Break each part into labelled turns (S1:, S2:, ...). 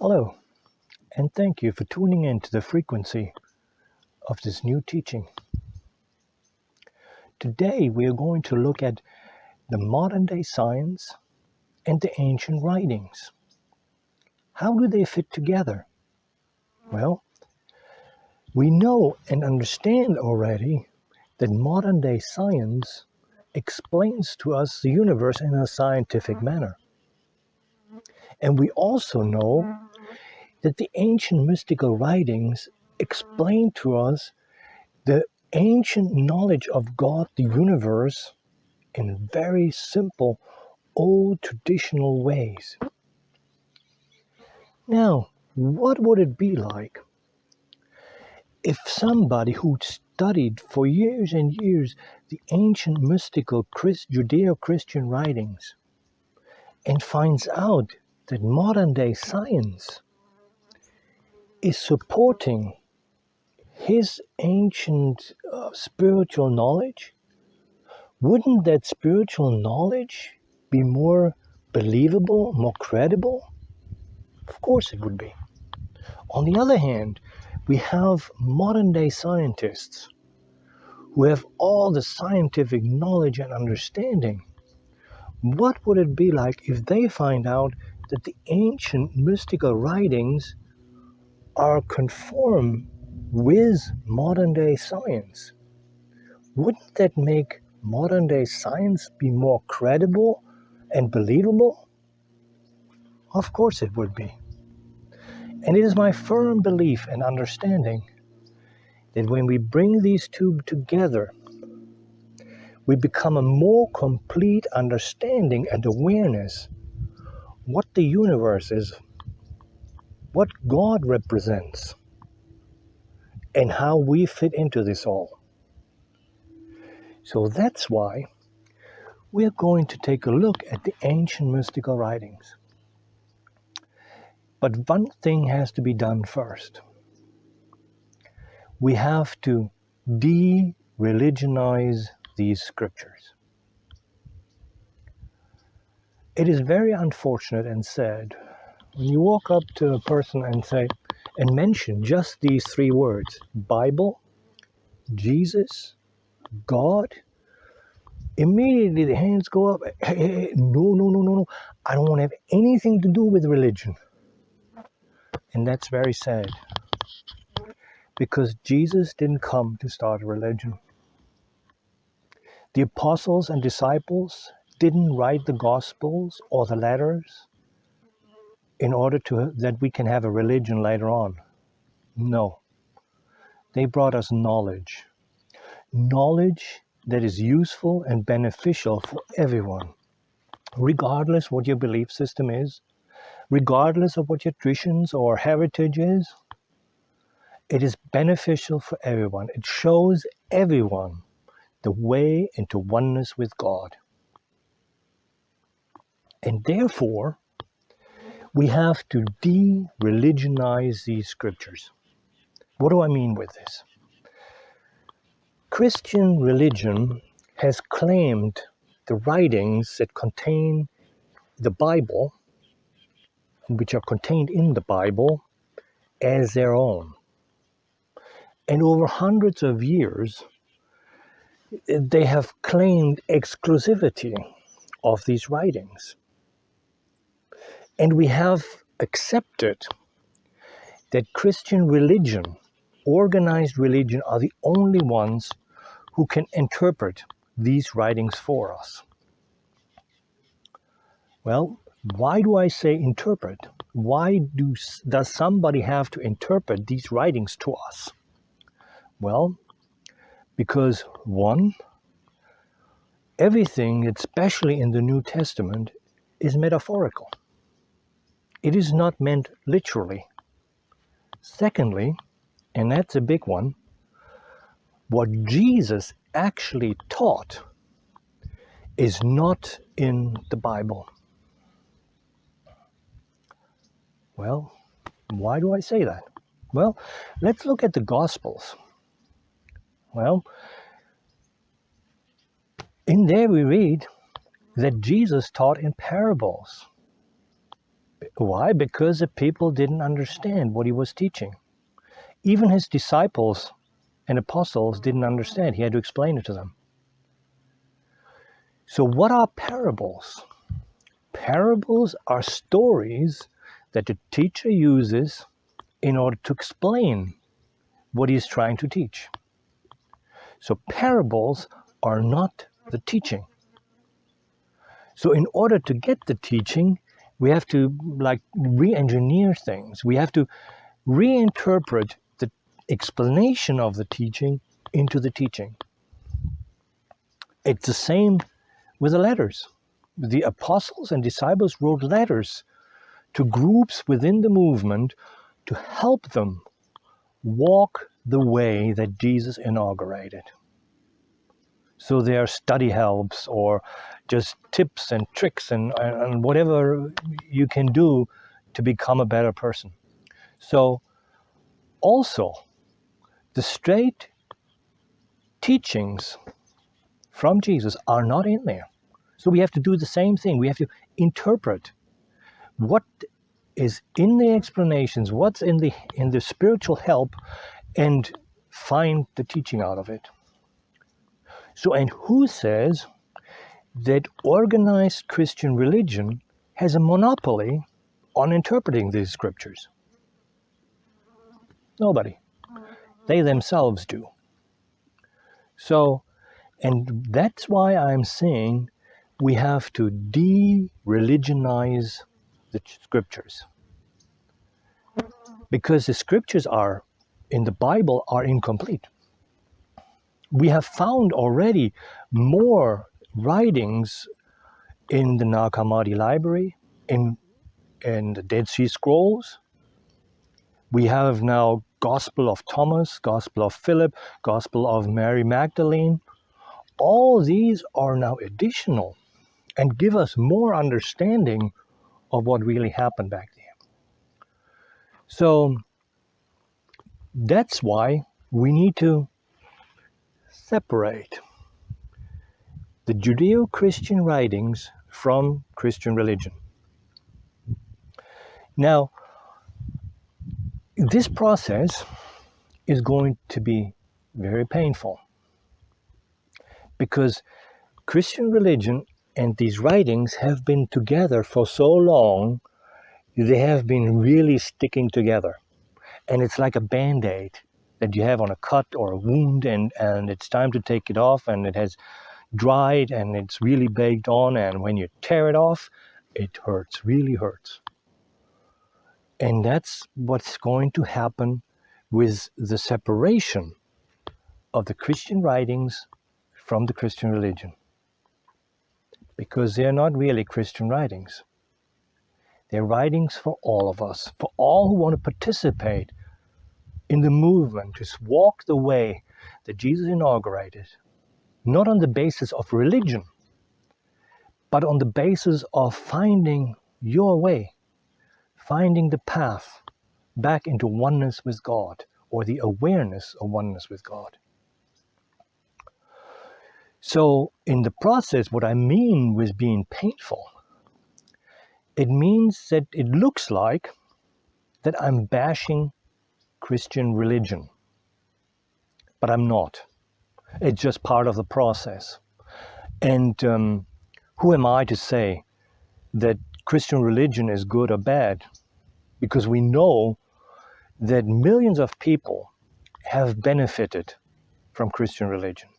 S1: Hello, and thank you for tuning in to the frequency of this new teaching. Today we are going to look at the modern day science and the ancient writings. How do they fit together? Well, we know and understand already that modern day science explains to us the universe in a scientific manner. And we also know that the ancient mystical writings explain to us the ancient knowledge of God, the universe, in very simple, old traditional ways. Now, what would it be like if somebody who studied for years and years the ancient mystical Judeo-Christian writings and finds out that modern day science is supporting his ancient spiritual knowledge? Wouldn't that spiritual knowledge be more believable, more credible? Of course it would be. On the other hand, we have modern day scientists who have all the scientific knowledge and understanding. What would it be like if they find out that the ancient mystical writings are conform with modern day science? Wouldn't that make modern day science be more credible and believable? Of course it would be. And it is my firm belief and understanding that when we bring these two together, we become a more complete understanding and awareness what the universe is, what God represents, and how we fit into this all. So that's why we're going to take a look at the ancient mystical writings. But one thing has to be done first. We have to de-religionize these scriptures. It is very unfortunate and sad when you walk up to a person and say, and mention just these three words, Bible, Jesus, God, immediately the hands go up. Hey, no. I don't want to have anything to do with religion. And that's very sad. Because Jesus didn't come to start a religion. The apostles and disciples didn't write the gospels or the letters in order that we can have a religion later on. No. They brought us knowledge. Knowledge that is useful and beneficial for everyone, regardless what your belief system is, regardless of what your traditions or heritage is. It is beneficial for everyone. It shows everyone the way into oneness with God. And therefore, we have to de-religionize these scriptures. What do I mean with this? Christian religion has claimed the writings that contain the Bible, which are contained in the Bible, as their own. And over hundreds of years, they have claimed exclusivity of these writings. And we have accepted that Christian religion, organized religion, are the only ones who can interpret these writings for us. Well, why do I say interpret? Why does somebody have to interpret these writings to us? Well, because one, everything, especially in the New Testament, is metaphorical. It is not meant literally. Secondly, and that's a big one, what Jesus actually taught is not in the Bible. Well, why do I say that? Well, let's look at the Gospels. Well, in there we read that Jesus taught in parables. Why? Because the people didn't understand what he was teaching. Even his disciples and apostles didn't understand. He had to explain it to them. So what are parables? Parables are stories that the teacher uses in order to explain what he is trying to teach. So parables are not the teaching. So in order to get the teaching, we have to re-engineer things. We have to reinterpret the explanation of the teaching into the teaching. It's the same with the letters. The apostles and disciples wrote letters to groups within the movement to help them walk the way that Jesus inaugurated. So they are study helps or just tips and tricks and whatever you can do to become a better person. So also, the straight teachings from Jesus are not in there. So we have to do the same thing. We have to interpret what is in the explanations, what's in the spiritual help, and find the teaching out of it. So, and who says that organized Christian religion has a monopoly on interpreting these scriptures? Nobody. They themselves do. So, and that's why I'm saying we have to de-religionize the scriptures. Because the scriptures are, in the Bible, are incomplete. We have found already more writings in the Nag Hammadi library, in the Dead Sea Scrolls. We have now Gospel of Thomas, Gospel of Philip, Gospel of Mary Magdalene. All these are now additional and give us more understanding of what really happened back there. So that's why we need to separate the Judeo-Christian writings from Christian religion. Now, this process is going to be very painful because Christian religion and these writings have been together for so long, they have been really sticking together. And it's like a band-aid that you have on a cut or a wound, and it's time to take it off, and it has dried and it's really baked on, and when you tear it off, it hurts, really hurts. And that's what's going to happen with the separation of the Christian writings from the Christian religion. Because they're not really Christian writings. They're writings for all of us, for all who want to participate in the movement, to walk the way that Jesus inaugurated, not on the basis of religion, but on the basis of finding your way, finding the path back into oneness with God, or the awareness of oneness with God. So in the process, what I mean with being painful, it means that it looks like that I'm bashing Christian religion, but I'm not. It's just part of the process. And who am I to say that Christian religion is good or bad? Because we know that millions of people have benefited from Christian religion.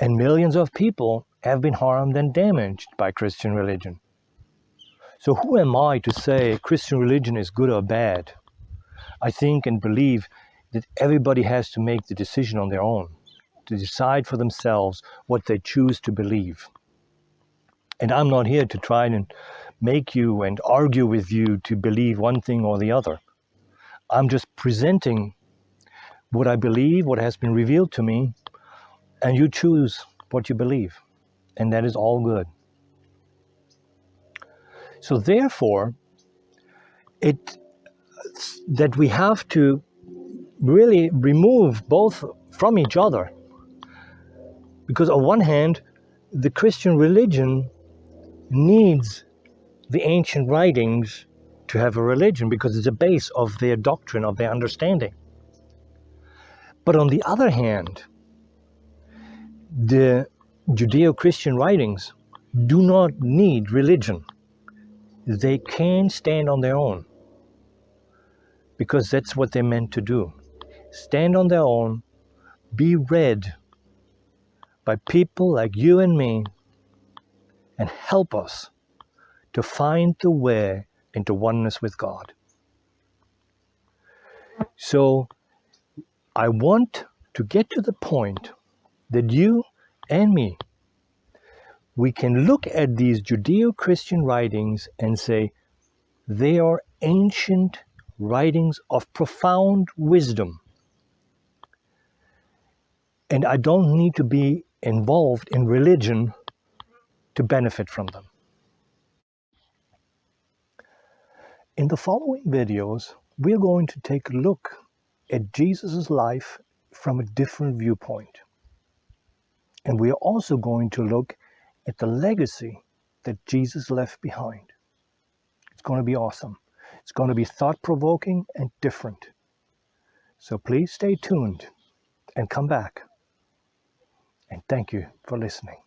S1: And millions of people have been harmed and damaged by Christian religion. So who am I to say Christian religion is good or bad? I think and believe that everybody has to make the decision on their own, to decide for themselves what they choose to believe. And I'm not here to try and make you and argue with you to believe one thing or the other. I'm just presenting what I believe, what has been revealed to me, and you choose what you believe. And that is all good. So therefore, that we have to really remove both from each other. Because on one hand, the Christian religion needs the ancient writings to have a religion because it's a base of their doctrine, of their understanding. But on the other hand, the Judeo-Christian writings do not need religion. They can stand on their own because that's what they're meant to do. Stand on their own, be read by people like you and me, and help us to find the way into oneness with God. So I want to get to the point that you and me, we can look at these Judeo-Christian writings and say they are ancient writings of profound wisdom. And I don't need to be involved in religion to benefit from them. In the following videos, we're going to take a look at Jesus' life from a different viewpoint. And we are also going to look at the legacy that Jesus left behind. It's going to be awesome. It's going to be thought-provoking and different. So please stay tuned and come back. And thank you for listening.